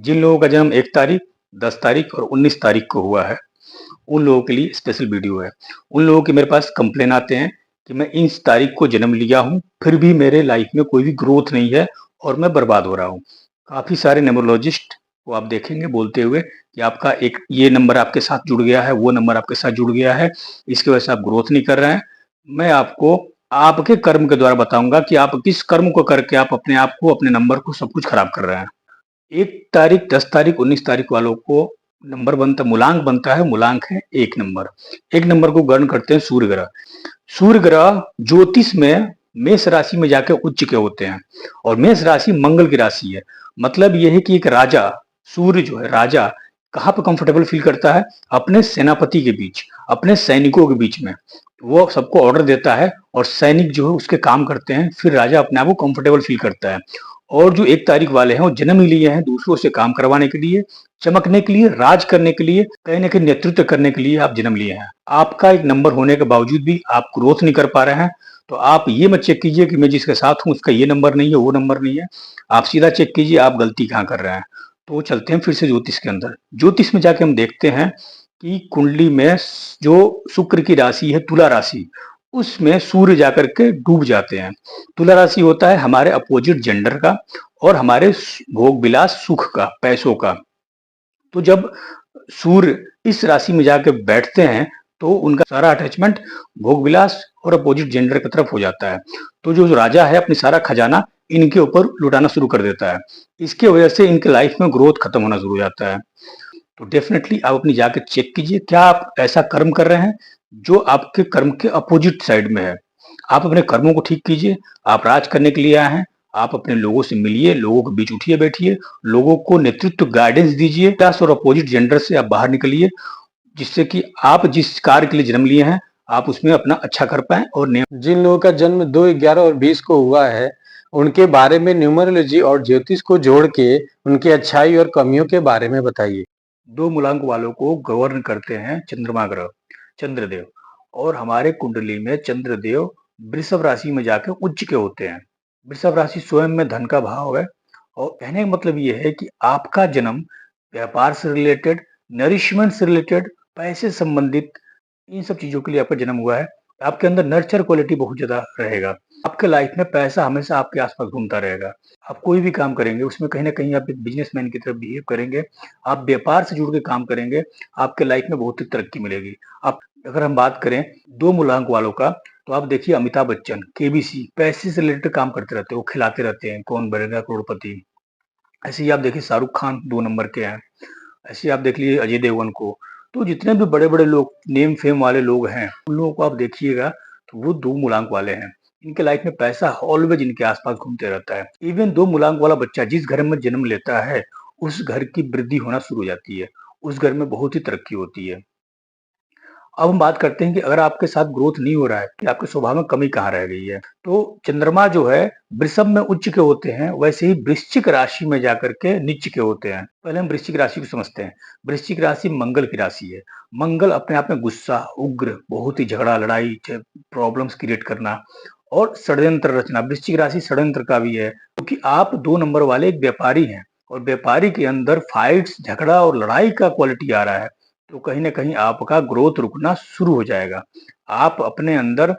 जिन लोगों का जन्म 1 तारीख, 10 तारीख और 19 तारीख को हुआ है, उन लोगों के लिए स्पेशल वीडियो है। उन लोगों के मेरे पास कंप्लेन आते हैं कि मैं इस तारीख को जन्म लिया हूँ, फिर भी मेरे लाइफ में कोई भी ग्रोथ नहीं है और मैं बर्बाद हो रहा हूँ। काफ़ी सारे न्यूमरोलॉजिस्ट को आप देखेंगे बोलते हुए कि आपका एक ये नंबर आपके साथ जुड़ गया है, वो नंबर आपके साथ जुड़ गया है, इसकी वजह से आप ग्रोथ नहीं कर रहे हैं। मैं आपको आपके कर्म के द्वारा बताऊँगा कि आप किस कर्म को करके आप अपने आप को, अपने नंबर को सब कुछ खराब कर रहे हैं। 1 तारीख, 10 तारीख, 19 तारीख वालों को नंबर बनता मूलांक बनता है, मूलांक है 1 नंबर। 1 नंबर को गण करते हैं सूर्य ग्रह। सूर्य ग्रह ज्योतिष में मेष राशि में जाकर उच्च के होते हैं और मेष राशि मंगल की राशि है। मतलब यह है कि एक राजा, सूर्य जो है राजा, कहाँ पर कंफर्टेबल फील करता है? अपने सेनापति के बीच, अपने सैनिकों के बीच में। वो सबको ऑर्डर देता है और सैनिक जो है उसके काम करते हैं, फिर राजा अपने आप को कंफर्टेबल फील करता है। और जो 1 तारीख वाले हैं वो जन्म ही लिए हैं दूसरों से काम करवाने के लिए, चमकने के लिए, राज करने के लिए, कहीं न कहीं नेतृत्व करने के लिए आप जन्म लिए हैं। आपका एक नंबर होने के बावजूद भी आप ग्रोथ नहीं कर पा रहे हैं, तो आप ये मत चेक कीजिए कि मैं जिसके साथ हूँ उसका ये नंबर नहीं है, वो नंबर नहीं है। आप सीधा चेक कीजिए आप गलती कहाँ कर रहे हैं। तो चलते हैं फिर से ज्योतिष के अंदर। ज्योतिष में जाके हम देखते हैं कि कुंडली में जो शुक्र की राशि है तुला राशि, उसमें सूर्य जाकर के डूब जाते हैं। तुला राशि होता है हमारे अपोजिट जेंडर का और हमारे भोग विलास सुख का, पैसों का। तो जब सूर्य इस राशि में जाके बैठते हैं तो उनका सारा अटैचमेंट भोग विलास और अपोजिट जेंडर की तरफ हो जाता है। तो जो राजा है अपनी सारा खजाना इनके ऊपर लुटाना शुरू कर देता है। इसके वजह से इनके लाइफ में ग्रोथ खत्म होना शुरू हो जाता है। तो डेफिनेटली आप अपनी जाके चेक कीजिए क्या आप ऐसा कर्म कर रहे हैं जो आपके कर्म के अपोजिट साइड में है। आप अपने कर्मों को ठीक कीजिए। आप राज करने के लिए आए हैं। आप अपने लोगों से मिलिए, लोगों के बीच उठिए बैठिए, लोगों को नेतृत्व गाइडेंस दीजिए। क्लास और अपोजिट जेंडर से आप बाहर निकलिए, जिससे कि आप जिस कार्य के लिए जन्म लिए हैं आप उसमें अपना अच्छा कर पाए। और जिन लोगों का जन्म 2, 11 और 20 को हुआ है, उनके बारे में न्यूमरोलॉजी और ज्योतिष को जोड़ के उनकी अच्छाई और कमियों के बारे में बताइए। 2 मूलांक वालों को गवर्न करते हैं चंद्रमा ग्रह, चंद्रदेव। और हमारे कुंडली में चंद्रदेव वृषभ राशि में जाकर उच्च के होते हैं। वृषभ राशि स्वयं में धन का भाव है और कहने का मतलब ये है कि आपका जन्म व्यापार से रिलेटेड, नरिशमेंट से रिलेटेड, पैसे संबंधित इन सब चीजों के लिए आपका जन्म हुआ है। आपके अंदर नर्चर क्वालिटी बहुत ज्यादा रहेगा। आपके लाइफ में पैसा हमेशा आपके आसपास घूमता रहेगा। आप कोई भी काम करेंगे उसमें कहीं ना कहीं आप एक बिजनेसमैन की तरफ बिहेव करेंगे। आप व्यापार से जुड़ के काम करेंगे, आपके लाइफ में बहुत ही तरक्की मिलेगी। आप अगर हम बात करें 2 मूलांक वालों का, तो आप देखिए अमिताभ बच्चन, केबीसी, पैसे से रिलेटेड काम करते रहते हैं, वो खिलाते रहते हैं, कौन बनेगा करोड़पति। ऐसे ही आप देखिए शाहरुख खान 2 नंबर के हैं। ऐसे आप देख लीजिए अजय देवगन को। तो जितने भी बड़े-बड़े लोग, नेम फेम वाले लोग हैं, उन लोगों को आप देखिएगा तो वो 2 मूलांक वाले हैं। इनके लाइफ में पैसा ऑलवेज इनके आस-पास घूमते रहता है। इवन 2 मूलांक वाला बच्चा जिस घर में जन्म लेता है, उस घर की वृद्धि होना शुरू हो जाती है। उस घर में बहुत ही तरक्की होती है। अब हम बात करते हैं कि अगर आपके साथ ग्रोथ नहीं हो रहा है, कि आपके स्वभाव में कमी कहाँ रह गई है। तो चंद्रमा जो है वृषभ में उच्च के होते हैं, वैसे ही वृश्चिक राशि में जाकर के नीच के होते हैं। पहले हम वृश्चिक राशि को समझते हैं। वृश्चिक राशि मंगल की राशि है। मंगल अपने आप में गुस्सा, उग्र, बहुत ही झगड़ा, लड़ाई, प्रॉब्लम्स क्रिएट करना और षड्यंत्र रचना। वृश्चिक राशि षड्यंत्र का भी है, क्योंकि आप 2 नंबर वाले एक व्यापारी हैं और व्यापारी के अंदर फाइट्स, झगड़ा और लड़ाई का क्वालिटी आ रहा है। तो कहीं न कहीं आपका ग्रोथ रुकना शुरू हो जाएगा। आप अपने अंदर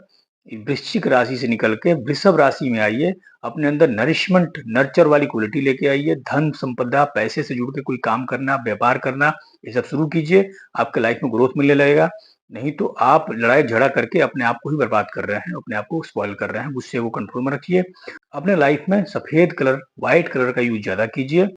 वृश्चिक राशि से निकल के वृषभ राशि में आइए, अपने अंदर नरिशमेंट, नर्चर वाली क्वालिटी लेके आइए, धन संपदा, पैसे से जुड़ के कोई काम करना, व्यापार करना, ये सब शुरू कीजिए, आपके लाइफ में ग्रोथ मिलने लगेगा। नहीं तो आप लड़ाई-झगड़ा करके अपने आप को ही बर्बाद कर रहे हैं, अपने आप को स्पॉइल कर रहे हैं, गुस्से को कंट्रोल में रखिए। अपने लाइफ में सफेद कलर, व्हाइट कलर का यूज़ ज़्यादा कीजिए।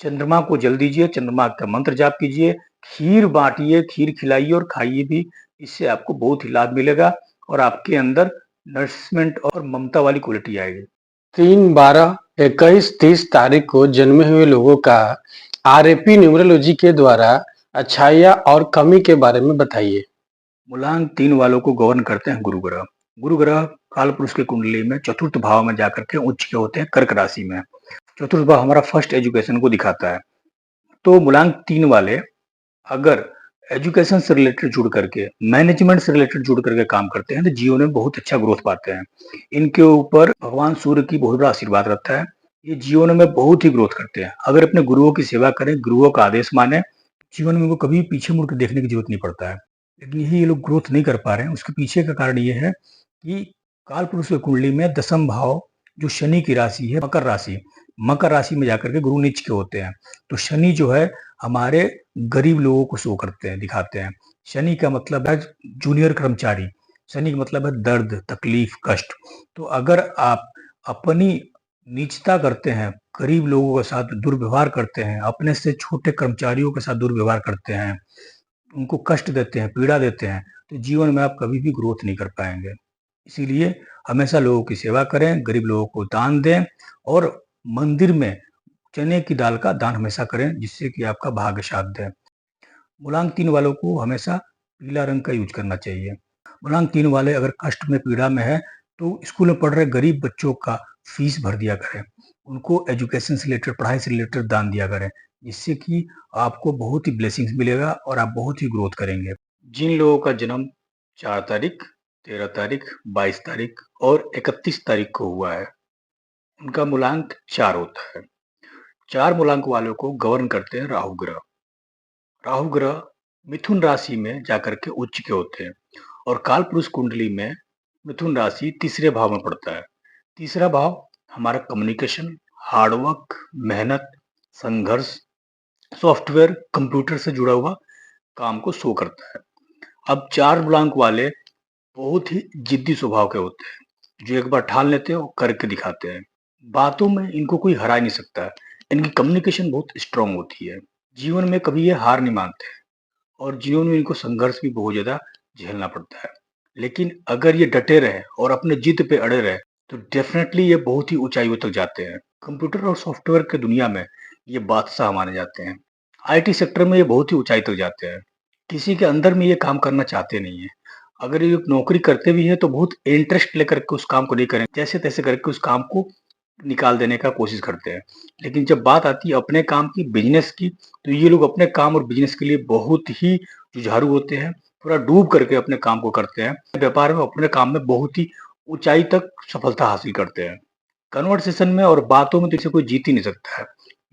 चंद्रमा को जल दीजिए, चंद्रमा का मंत्र जाप कीजिए, खीर बाँटिए, खीर खिलाइए और खाइए भी। इससे आपको बहुत ही लाभ मिलेगा और आपके अंदर नरिशमेंट और ममता वाली क्वालिटी आएगी। 3, 12, 21, 30 तारीख को जन्मे हुए लोगों का आरएपी न्यूमरोलॉजी के द्वारा अच्छाइयाँ और कमी के बारे में बताइए। मूलांक 3 वालों को गवर्न करते हैं गुरु ग्रह। गुरु ग्रह कालपुरुष की कुंडली में चतुर्थ भाव में जाकर के उच्च के होते हैं कर्क राशि में। चतुर्थ भाव हमारा फर्स्ट एजुकेशन को दिखाता है। तो मूलांक 3 वाले अगर एजुकेशन से रिलेटेड जुड़ करके, मैनेजमेंट से रिलेटेड जुड़ करके काम करते हैं तो जीवन में बहुत अच्छा ग्रोथ पाते हैं। इनके ऊपर भगवान सूर्य की बहुत बड़ा आशीर्वाद रहता है। ये जीवन में बहुत ही ग्रोथ करते हैं। अगर अपने गुरुओं की सेवा करें, गुरुओं का आदेश माने, जीवन में उनको कभी पीछे मुड़ के देखने की जरूरत नहीं पड़ता है। लेकिन यही ये लोग ग्रोथ नहीं कर पा रहे हैं, उसके पीछे का कारण ये है कि काल पुरुष की कुंडली में दसम भाव जो शनि की राशि है, मकर राशि में जाकर के गुरु नीच के होते हैं। तो शनि जो है हमारे गरीब लोगों को शो करते हैं, दिखाते हैं। शनि का मतलब है जूनियर कर्मचारी, शनि का मतलब है दर्द, तकलीफ, कष्ट। तो अगर आप अपनी नीचता करते हैं, गरीब लोगों के साथ दुर्व्यवहार करते हैं, अपने से छोटे कर्मचारियों के साथ दुर्व्यवहार करते हैं, उनको कष्ट देते हैं, पीड़ा देते हैं, तो जीवन में आप कभी भी ग्रोथ नहीं कर पाएंगे। इसीलिए हमेशा लोगों की सेवा करें, गरीब लोगों को दान दें और मंदिर में चने की दाल का दान हमेशा करें, जिससे कि आपका भाग्य साथ दे। मूलांक 3 वालों को हमेशा पीला रंग का यूज करना चाहिए। मूलांक 3 वाले अगर कष्ट में, पीड़ा में है, तो स्कूल में पढ़ रहे गरीब बच्चों का फीस भर दिया करें, उनको एजुकेशन से रिलेटेड, पढ़ाई से रिलेटेड दान दिया करें, जिससे कि आपको बहुत ही ब्लेसिंग्स मिलेगा और आप बहुत ही ग्रोथ करेंगे। जिन लोगों का जन्म 4 तारीख, 13 तारीख, 22 तारीख और 31 तारीख को हुआ है, उनका मूलांक 4 होता है। 4 मूलांक वालों को गवर्न करते हैं राहु ग्रह। राहु ग्रह मिथुन राशि में जाकर के उच्च के होते हैं और काल पुरुष कुंडली में मिथुन राशि तीसरे भाव में पड़ता है। तीसरा भाव हमारा कम्युनिकेशन, हार्डवर्क, मेहनत, संघर्ष, सॉफ्टवेयर, कंप्यूटर से जुड़ा हुआ काम को शो करता है। अब 4 मूलांक वाले बहुत ही जिद्दी स्वभाव के होते हैं, जो एक बार ठान लेते हैं और करके दिखाते हैं। बातों में इनको कोई हरा नहीं सकता है। इनकी कम्युनिकेशन बहुत स्ट्रांग होती है। जीवन में कभी ये हार नहीं मानते हैं और जीवन में इनको संघर्ष भी बहुत ज्यादा झेलना पड़ता है। लेकिन अगर ये डटे रहे और अपने जिद पे अड़े रहे, तो डेफिनेटली ये बहुत ही ऊंचाइयों तक जाते हैं। कंप्यूटर और सॉफ्टवेयर की दुनिया में ये बादशाह माने जाते हैं। आईटी सेक्टर में ये बहुत ही ऊंचाई तक जाते हैं। किसी के अंदर में ये काम करना चाहते नहीं है। अगर ये नौकरी करते भी हैं तो बहुत इंटरेस्ट लेकर के उस काम को नहीं करें, जैसे तैसे करके उस काम को निकाल देने का कोशिश करते हैं। लेकिन जब बात आती है अपने काम की, बिजनेस की, तो ये लोग अपने काम और बिजनेस के लिए बहुत ही जुझारू होते हैं, पूरा डूब करके अपने काम को करते हैं। व्यापार में, अपने काम में बहुत ही ऊंचाई तक सफलता हासिल करते हैं। कन्वर्सेशन में और बातों में तो इसे कोई जीत ही नहीं सकता है।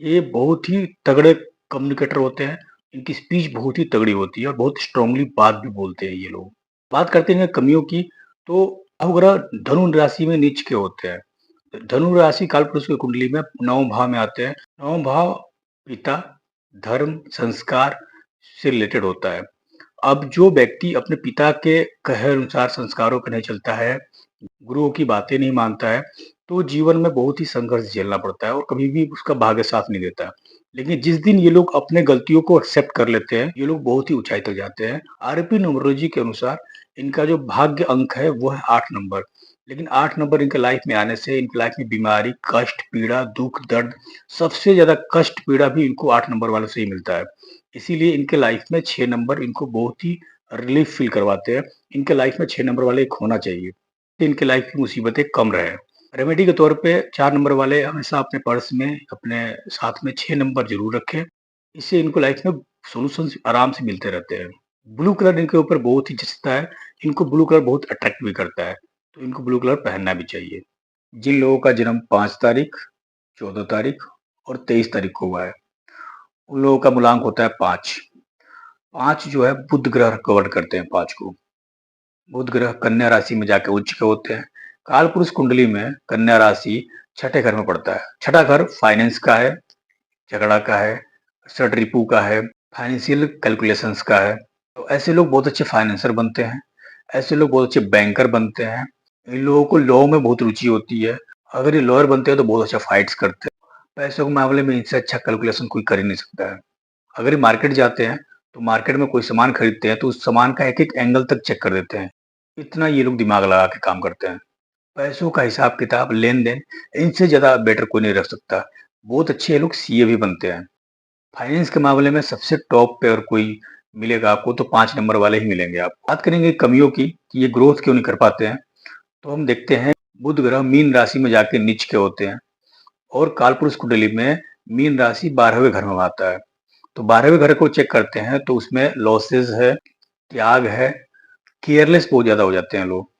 ये बहुत ही तगड़े कम्युनिकेटर होते हैं। इनकी स्पीच बहुत ही तगड़ी होती है और बहुत स्ट्रांगली बात भी बोलते हैं ये लोग। बात करते हैं कमियों की, तो राहु ग्रह धनु राशि में नीच के होते हैं। धनु राशि कालपुरुष की कुंडली में 9वें भाव में आते हैं। 9वां भाव पिता, धर्म, संस्कार से रिलेटेड होता है। अब जो व्यक्ति अपने पिता के कहे अनुसार संस्कारों पर नहीं चलता है, गुरुओं की बातें नहीं मानता है, तो जीवन में बहुत ही संघर्ष झेलना पड़ता है और कभी भी उसका भाग्य साथ नहीं देता। लेकिन जिस दिन ये लोग अपने गलतियों को एक्सेप्ट कर लेते हैं, ये लोग बहुत ही ऊंचाई तक जाते हैं। आरपी न्यूमरोलॉजी के अनुसार इनका जो भाग्य अंक है वो है 8 नंबर। लेकिन 8 नंबर इनके लाइफ में आने से इनकी लाइफ में बीमारी, कष्ट, पीड़ा, दुख, दर्द, सबसे ज्यादा कष्ट, पीड़ा भी इनको 8 नंबर वालों से ही मिलता है। इसीलिए इनके लाइफ में 6 नंबर इनको बहुत ही रिलीफ फील करवाते हैं। इनके लाइफ में 6 नंबर वाले एक होना चाहिए, इनके लाइफ की मुसीबतें कम रहे। रेमेडी के तौर पे 4 नंबर वाले हमेशा अपने पर्स में, अपने साथ में 6 नंबर जरूर रखें। इससे इनको लाइफ में सॉल्यूशंस आराम से मिलते रहते हैं। ब्लू कलर इनके ऊपर बहुत ही जचता है। इनको ब्लू कलर बहुत अट्रैक्ट भी करता है, तो इनको ब्लू कलर पहनना भी चाहिए। जिन लोगों का जन्म 5 तारीख, 14 तारीख और 23 तारीख को हुआ है, उन लोगों का मूलांक होता है 5। 5 जो है बुध ग्रह कवर करते हैं 5 को। बुध ग्रह कन्या राशि में जाके उच्च के होते हैं। कालपुरुष कुंडली में कन्या राशि छठे घर में पड़ता है। छठा घर फाइनेंस का है, झगड़ा का है, षड रिपु का है, फाइनेंशियल कैलकुलेशंस का है। तो ऐसे लोग बहुत अच्छे फाइनेंसर बनते हैं। ऐसे लोग बहुत अच्छे बैंकर बनते हैं। इन लोगों को लॉ में बहुत रुचि होती है। अगर ये लॉयर बनते हैं तो बहुत अच्छा फाइट्स करते हैं। पैसों के मामले में इनसे अच्छा कैलकुलेशन कोई कर ही नहीं सकता है। अगर ये मार्केट जाते हैं तो मार्केट में कोई सामान खरीदते हैं तो उस सामान का एक एक एंगल तक चेक कर देते हैं। इतना ये लोग दिमाग लगा के काम करते हैं। पैसों का हिसाब किताब, लेन देन, इनसे ज्यादा बेटर कोई नहीं रख सकता। बहुत अच्छे ये लोग सीए भी बनते हैं। फाइनेंस के मामले में सबसे टॉप पे अगर कोई मिलेगा आपको तो 5 नंबर वाले ही मिलेंगे। आप बात करेंगे कमियों की कि ये ग्रोथ क्यों नहीं कर पाते हैं, तो हम देखते हैं बुध ग्रह मीन राशि में जाके नीच के होते हैं और कालपुरुष कुंडली में मीन राशि 12वें घर में आता है। तो 12वें घर को चेक करते हैं तो उसमें लॉसेज है, त्याग है, केयरलेस बहुत ज्यादा हो जाते हैं लोग।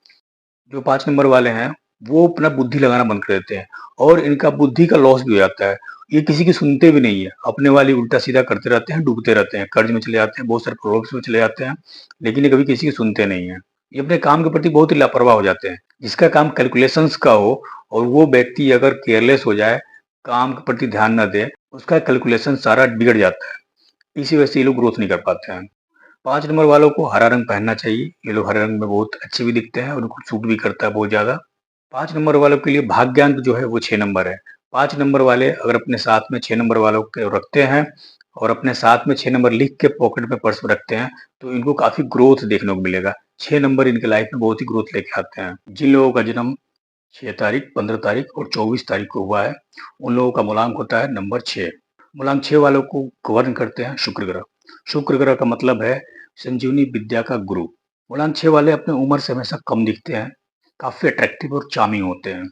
जो 5 नंबर वाले हैं वो अपना बुद्धि लगाना बंद कर देते हैं और इनका बुद्धि का लॉस भी हो जाता है। ये किसी की सुनते भी नहीं है, अपने वाली उल्टा-सीधा करते रहते हैं, डूबते रहते हैं, कर्ज में चले जाते हैं, बहुत सारे प्रॉब्लम्स में चले जाते हैं, लेकिन ये कभी किसी की सुनते नहीं हैं। ये अपने काम के प्रति बहुत ही लापरवाह हो जाते हैं। जिसका काम कैलकुलेशंस का हो और वो व्यक्ति अगर केयरलेस हो जाए, काम के प्रति ध्यान ना दे, उसका कैलकुलेशन सारा बिगड़ जाता है। इसी वजह से ये लोग ग्रोथ नहीं कर पाते हैं। 5 नंबर वालों को हरा रंग पहनना चाहिए। ये लोग हरे रंग में बहुत अच्छे भी दिखते हैं और उनको सूट भी करता है बहुत ज़्यादा। 5 नंबर वालों के लिए भाग्यांक जो है वो 6 नंबर है। 5 नंबर वाले अगर अपने साथ में 6 नंबर वालों को रखते हैं और अपने साथ में 6 नंबर लिख के पॉकेट में पर्स में रखते हैं, तो इनको काफ़ी ग्रोथ देखने को मिलेगा। 6 नंबर इनके लाइफ में बहुत ही ग्रोथ लेके आते हैं। जिन लोगों का जन्म 6 तारीख, 15 तारीख और 24 तारीख को हुआ है, उन लोगों का मूलांक होता है नंबर 6। मूलांक 6 वालों को गवर्न करते हैं शुक्र ग्रह। शुक्र ग्रह का मतलब है संजीवनी विद्या का गुरु। मूलांक 6 वाले अपने उम्र से हमेशा कम दिखते हैं, काफ़ी अट्रैक्टिव और चार्मिंग होते हैं।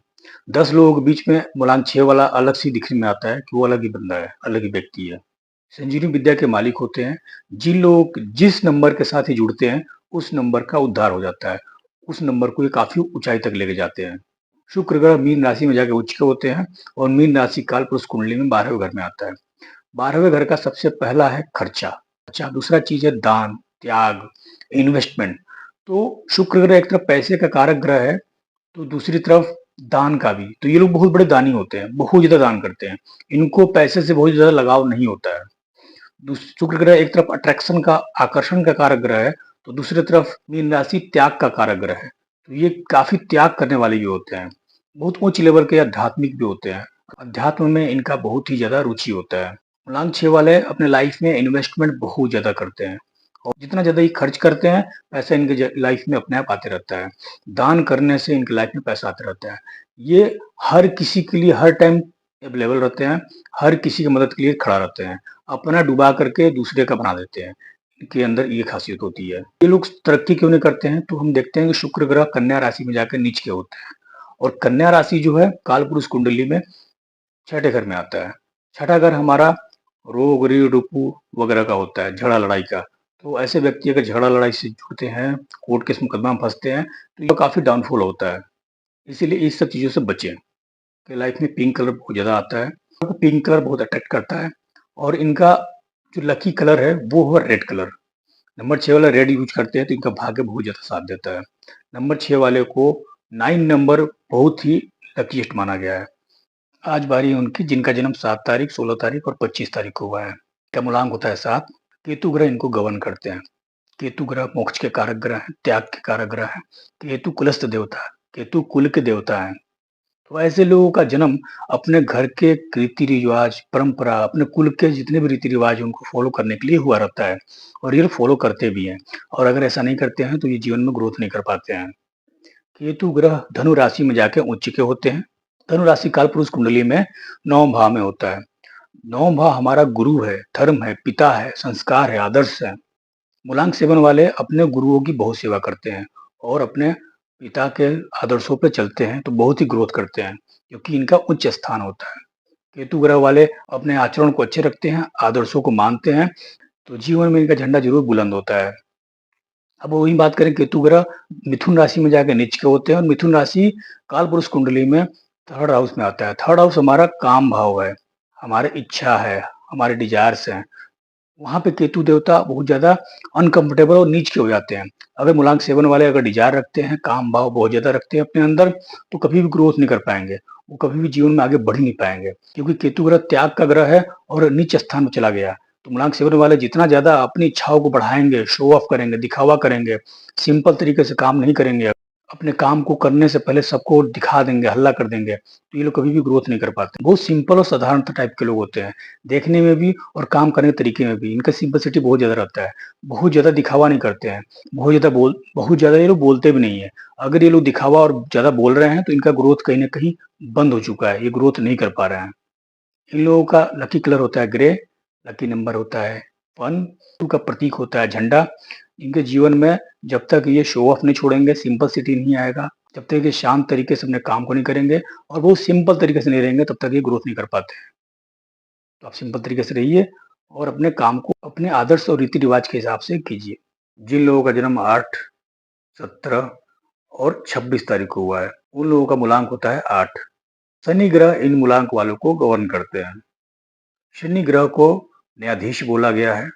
10 लोगों के बीच में मूलांक 6 वाला अलग से दिखने में आता है कि वो अलग ही बंदा है, अलग ही व्यक्ति है। संजीवनी विद्या के मालिक होते हैं। जिन लोग जिस नंबर के साथ ही जुड़ते हैं, उस नंबर का उद्धार हो जाता है। उस नंबर को ये काफ़ी ऊँचाई तक लेके जाते हैं। शुक्र ग्रह मीन राशि में जाके उच्च के होते हैं और मीन राशि कालपुरुष कुंडली में 12वें घर में आता है। 12वें घर का सबसे पहला है खर्चा। अच्छा, दूसरा चीज़ है दान, त्याग, इन्वेस्टमेंट। तो शुक्र ग्रह एक तरफ पैसे का कारक ग्रह है, तो दूसरी तरफ दान का भी। तो ये लोग बहुत बड़े दानी होते हैं, बहुत ज़्यादा दान करते हैं। इनको पैसे से बहुत ज़्यादा लगाव नहीं होता है। शुक्र ग्रह एक तरफ अट्रैक्शन का, आकर्षण का कारक ग्रह है, तो दूसरी तरफ मीन राशि त्याग का कारक ग्रह है। तो ये काफ़ी त्याग करने वाले भी होते हैं। बहुत उच्च लेवल के आध्यात्मिक भी होते हैं। अध्यात्म में इनका बहुत ही ज़्यादा रुचि होता है। मूलांक 6 वाले अपने लाइफ में इन्वेस्टमेंट बहुत ज़्यादा करते हैं और जितना ज़्यादा ये खर्च करते हैं, पैसा इनके लाइफ में अपने आप आते रहता है। दान करने से इनके लाइफ में पैसा आता रहता है। ये हर किसी के लिए हर टाइम अवेलेबल रहते हैं, हर किसी की मदद के लिए खड़ा रहते हैं। अपना डुबा करके दूसरे का बना देते हैं। इनके अंदर ये खासियत होती है। ये लोग तरक्की क्यों नहीं करते हैं, तो हम देखते हैं कि शुक्र ग्रह कन्या राशि में जाकर नीच के होते हैं और कन्या राशि जो है कालपुरुष कुंडली में छठे घर में आता है। छठा घर हमारा रोग, रीढ़, रुपू वगैरह का होता है, झगड़ा लड़ाई का। तो ऐसे व्यक्ति अगर झगड़ा लड़ाई से जुड़ते हैं, कोर्ट केस मुकदमा में फंसते हैं, तो ये काफ़ी डाउनफॉल होता है। इसीलिए इस सब चीज़ों से बचें। कि लाइफ में पिंक कलर बहुत ज़्यादा आता है। तो पिंक कलर बहुत अट्रैक्ट करता है और इनका जो लकी कलर है वो है रेड कलर। नंबर 6 वाला रेड यूज़ करते हैं तो इनका भाग्य बहुत ज़्यादा साथ देता है। नंबर 6 वाले को 9 नंबर बहुत ही लकीएस्ट माना गया है। आज बारी है उनकी जिनका जन्म 7 तारीख, 16 तारीख और 25 तारीख को हुआ है। इनका मूलांक होता है 7। केतु ग्रह इनको गवर्न करते हैं। केतु ग्रह मोक्ष के कारक ग्रह हैं, त्याग के कारक ग्रह हैं। केतु कुलस्थ देवता है, केतु कुल के देवता हैं। तो ऐसे लोगों का जन्म अपने घर के रीति-रिवाज, परंपरा, अपने कुल के जितने भी रीति-रिवाज हैं उनको फॉलो करने के लिए हुआ रहता है और ये लोग फॉलो करते भी हैं और अगर ऐसा नहीं करते हैं तो ये जीवन में ग्रोथ नहीं कर पाते हैं। केतु ग्रह धनु राशि में जाके उच्च के होते हैं। धनु राशि कालपुरुष कुंडली में 9वें भाव में होता है। 9वाँ भाव हमारा गुरु है, धर्म है, पिता है, संस्कार है, आदर्श है। मूलांक 7 वाले अपने गुरुओं की बहुत सेवा करते हैं और अपने पिता के आदर्शों पे चलते हैं तो बहुत ही ग्रोथ करते हैं क्योंकि इनका उच्च स्थान होता है। केतु ग्रह वाले अपने आचरण को अच्छे रखते हैं, आदर्शों को मानते हैं, तो जीवन में इनका झंडा ज़रूर बुलंद होता है। अब वही बात करें केतु ग्रह मिथुन राशि में जाके नीच के होते हैं और मिथुन राशि कालपुरुष कुंडली में 3rd हाउस में आता है। 3rd हाउस हमारा काम भाव है, हमारे इच्छा है, हमारे डिज़ायर्स हैं। वहाँ पे केतु देवता बहुत ज़्यादा अनकंफर्टेबल और नीच के हो जाते हैं। अगर मूलांक 7 वाले अगर डिज़ायर रखते हैं, काम भाव बहुत ज़्यादा रखते हैं अपने अंदर, तो कभी भी ग्रोथ नहीं कर पाएँगे। वो कभी भी जीवन में आगे बढ़ ही नहीं पाएँगे क्योंकि केतु ग्रह त्याग का ग्रह है और नीच स्थान में चला गया। तो मूलांक 7 वाले जितना ज़्यादा अपनी इच्छाओं को बढ़ाएँगे, शो ऑफ करेंगे, दिखावा करेंगे, सिंपल तरीके से काम नहीं करेंगे, अपने काम को करने से पहले सबको दिखा देंगे, हल्ला कर देंगे, तो ये लोग कभी भी ग्रोथ नहीं कर पाते। बहुत सिंपल और साधारण टाइप के लोग होते हैं, देखने में भी और काम करने के तरीके में भी। इनका सिंपलिसिटी बहुत ज़्यादा रहता है, बहुत ज़्यादा दिखावा नहीं करते हैं, बहुत ज़्यादा ये लोग बोलते भी नहीं है। अगर ये लोग दिखावा और ज़्यादा बोल रहे हैं तो इनका ग्रोथ कहीं न कहीं बंद हो चुका है, ये ग्रोथ नहीं कर पा रहे हैं। इन लोगों का लकी कलर होता है ग्रे, लकी नंबर होता है 1, का प्रतीक होता है झंडा। इनके जीवन में जब तक ये शो ऑफ नहीं छोड़ेंगे, सिंपलिसिटी नहीं आएगा, जब तक ये शांत तरीके से अपने काम को नहीं करेंगे और बहुत सिंपल तरीके से नहीं रहेंगे, तब तक ये ग्रोथ नहीं कर पाते हैं। तो आप सिंपल तरीके से रहिए और अपने काम को अपने आदर्श और रीति-रिवाज के हिसाब से कीजिए। जिन लोगों का जन्म 8, 17 और 26 तारीख को हुआ है। उन लोगों का मूलांक होता है 8। शनि ग्रह इन मूलांक वालों को गवर्न करते हैं। शनि ग्रह को न्यायाधीश बोला गया है।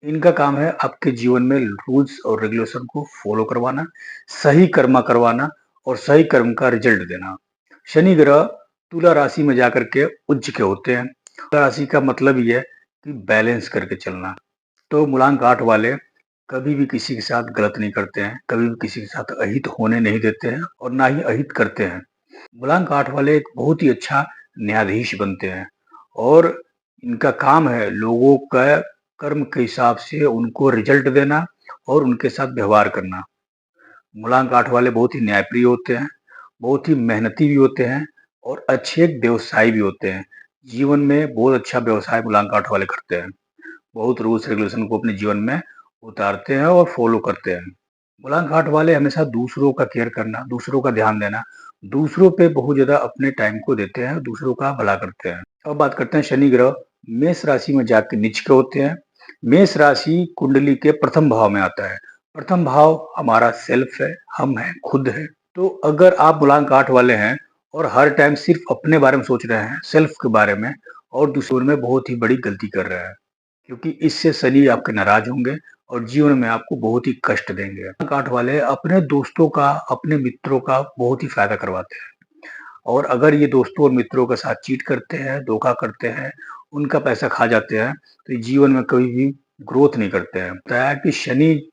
इनका काम है आपके जीवन में रूल्स और रेगुलेशन को फॉलो करवाना, सही कर्म करवाना और सही कर्म का रिजल्ट देना। शनि ग्रह तुला राशि में जाकर के उच्च के होते हैं। तुला राशि का मतलब ये है कि बैलेंस करके चलना। तो मूलांक 8 वाले कभी भी किसी के साथ गलत नहीं करते हैं, कभी भी किसी के साथ अहित होने नहीं देते हैं और ना ही अहित करते हैं। मूलांक 8 वाले एक बहुत ही अच्छा न्यायाधीश बनते हैं और इनका काम है लोगों का कर्म के हिसाब से उनको रिजल्ट देना और उनके साथ व्यवहार करना। मूलांक 8 वाले बहुत ही न्यायप्रिय होते हैं, बहुत ही मेहनती भी होते हैं और अच्छे व्यवसायी भी होते हैं। जीवन में बहुत अच्छा व्यवसाय मूलांक 8 वाले करते हैं। बहुत रूल्स रेगुलेशन को अपने जीवन में उतारते हैं और फॉलो करते हैं। मूलांक 8 वाले हमेशा दूसरों का केयर करना, दूसरों का ध्यान देना, दूसरों पे बहुत ज्यादा अपने टाइम को देते हैं, दूसरों का भला करते हैं। अब बात करते हैं शनि ग्रह मेष राशि में जाके नीच के होते हैं। मेष राशि कुंडली के प्रथम भाव में आता है। प्रथम भाव हमारा सेल्फ है, हम है, खुद है। तो अगर आप मूलांक 8 वाले हैं और हर टाइम सिर्फ अपने बारे में सोच रहे हैं, सेल्फ के बारे में, और दूसरों में बहुत ही बड़ी गलती कर रहे हैं, क्योंकि इससे शनि आपके नाराज होंगे और जीवन में आपको बहुत ही कष्ट देंगे। काट वाले अपने दोस्तों का, अपने मित्रों का बहुत ही फायदा करवाते हैं और अगर ये दोस्तों और मित्रों के साथ चीट करते हैं, धोखा करते हैं, उनका पैसा खा जाते हैं, तो ये जीवन में कभी भी ग्रोथ नहीं करते हैं। बताया कि शनि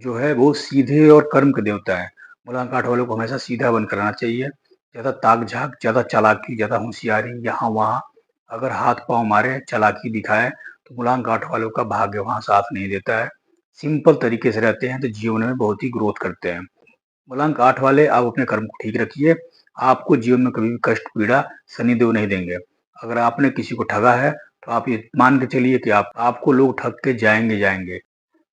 जो है वो सीधे और कर्म के देवता है। मूलांक 8 वालों को हमेशा सीधा बन कराना चाहिए। ज्यादा ताक झाक, ज्यादा चालाकी, ज्यादा होशियारी, यहाँ वहाँ अगर हाथ पांव मारे, चालाकी दिखाए, तो मूलांक 8 वालों का भाग्य वहां साथ नहीं देता है। सिंपल तरीके से रहते हैं तो जीवन में बहुत ही ग्रोथ करते हैं। मूलांक 8 वाले आप अपने कर्म को ठीक रखिए, आपको जीवन में कभी भी कष्ट पीड़ा शनिदेव नहीं देंगे। अगर आपने किसी को ठगा है तो आप ये मान के चलिए कि आपको लोग ठग के जाएंगे जाएंगे।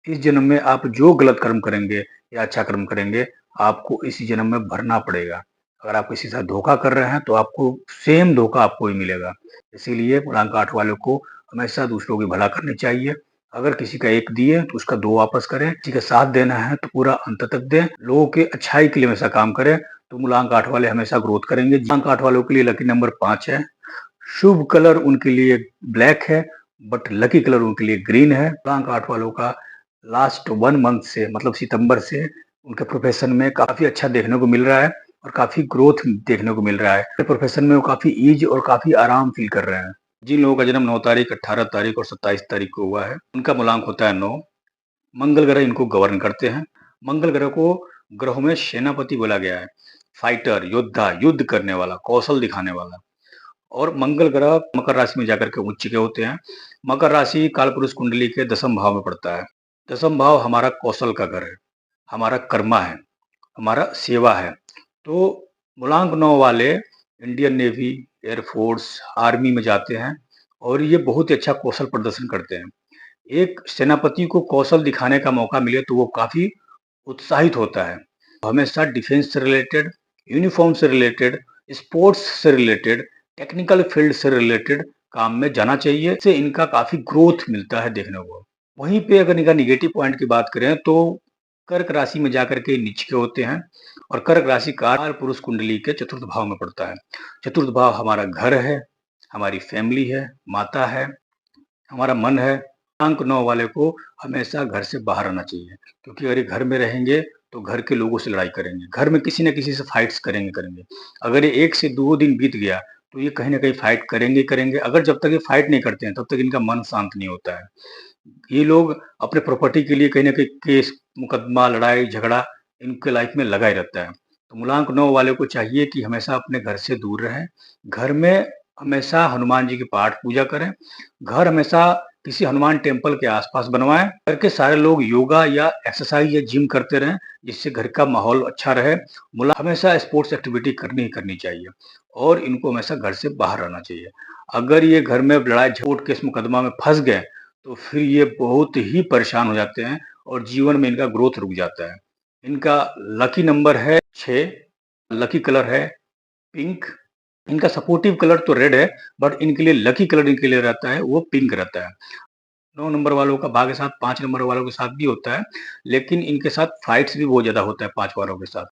इस जन्म में आप जो गलत कर्म करेंगे या अच्छा कर्म करेंगे, आपको इसी जन्म में भरना पड़ेगा। अगर आप किसी के साथ धोखा कर रहे हैं तो आपको सेम धोखा आपको ही मिलेगा। इसीलिए मूलांक 8 वालों को हमेशा दूसरों की भला करनी चाहिए। अगर किसी का एक दिए तो उसका 2 वापस करें, किसी का साथ देना है तो पूरा अंत तक दें, लोगों के अच्छाई के लिए हमेशा काम करें, तो मूलांक 8 वाले हमेशा ग्रोथ करेंगे। मूलांक 8 वालों के लिए लकी नंबर 5 है। शुभ कलर उनके लिए ब्लैक है, बट लकी कलर उनके लिए ग्रीन है। मूलांक 8 वालों का लास्ट 1 मंथ से, मतलब सितंबर से, उनके प्रोफेशन में काफी अच्छा देखने को मिल रहा है और काफी ग्रोथ देखने को मिल रहा है। प्रोफेशन में वो काफी ईज और काफी आराम फील कर रहे हैं। जिन लोगों का जन्म 9 तारीख, 18 तारीख और 27 तारीख को हुआ है, उनका मूलांक होता है 9। मंगल ग्रह इनको गवर्न करते हैं। मंगल ग्रह को ग्रहों में सेनापति बोला गया है। फाइटर, योद्धा, युद्ध करने वाला, कौशल दिखाने वाला। और मंगल ग्रह मकर राशि में जाकर के उच्च के होते हैं। मकर राशि कालपुरुष कुंडली के 10वें भाव में पड़ता है। 10वां भाव हमारा कौशल का घर है, हमारा कर्मा है, हमारा सेवा है। तो मूलांक 9 वाले इंडियन नेवी, एयरफोर्स, आर्मी में जाते हैं और ये बहुत ही अच्छा कौशल प्रदर्शन करते हैं। एक सेनापति को कौशल दिखाने का मौका मिले तो वो काफी उत्साहित होता है। हमेशा डिफेंस से रिलेटेड, यूनिफॉर्म से रिलेटेड, स्पोर्ट्स से रिलेटेड, टेक्निकल फील्ड से रिलेटेड काम में जाना चाहिए। इससे इनका काफी ग्रोथ मिलता है देखने को। वहीं पे अगर इनका निगेटिव पॉइंट की बात करें तो कर्क राशि में जाकर के नीच के होते हैं और कर्क राशि काल पुरुष कुंडली के चतुर्थ भाव में पड़ता है। चतुर्थ भाव हमारा घर है, हमारी फैमिली है, माता है, हमारा मन है। अंक 9 वाले को हमेशा घर से बाहर आना चाहिए, क्योंकि अगर ये घर में रहेंगे तो घर के लोगों से लड़ाई करेंगे, घर में किसी न किसी से फाइट्स करेंगे। अगर ये 1 से 2 दिन बीत गया तो ये कहीं न कहीं फाइट करेंगे। अगर जब तक ये फाइट नहीं करते हैं तब तक इनका मन शांत नहीं होता है। ये लोग अपने प्रॉपर्टी के लिए कहीं न कहीं केस, मुकदमा, लड़ाई, झगड़ा इनके लाइफ में लगा ही रहता है। तो मूलांक 9 वाले को चाहिए कि हमेशा अपने घर से दूर रहें। घर में हमेशा हनुमान जी की पाठ पूजा करें। घर हमेशा किसी हनुमान टेम्पल के आसपास बनवाएं। घर के सारे लोग योगा या एक्सरसाइज या जिम करते रहें, जिससे घर का माहौल अच्छा रहे। हमेशा स्पोर्ट्स एक्टिविटी करनी ही करनी चाहिए और इनको हमेशा घर से बाहर रहना चाहिए। अगर ये घर में लड़ाई झगड़ केस मुकदमा में फंस गए तो फिर ये बहुत ही परेशान हो जाते हैं और जीवन में इनका ग्रोथ रुक जाता है। इनका लकी नंबर है 6, लकी कलर है पिंक। इनका सपोर्टिव कलर तो रेड है, बट इनके लिए लकी कलर इनके लिए रहता है वो पिंक रहता है। 9 नंबर वालों का भाग्य साथ 5 नंबर वालों के साथ भी होता है, लेकिन इनके साथ फाइट्स भी बहुत ज्यादा होता है 5 वालों के साथ।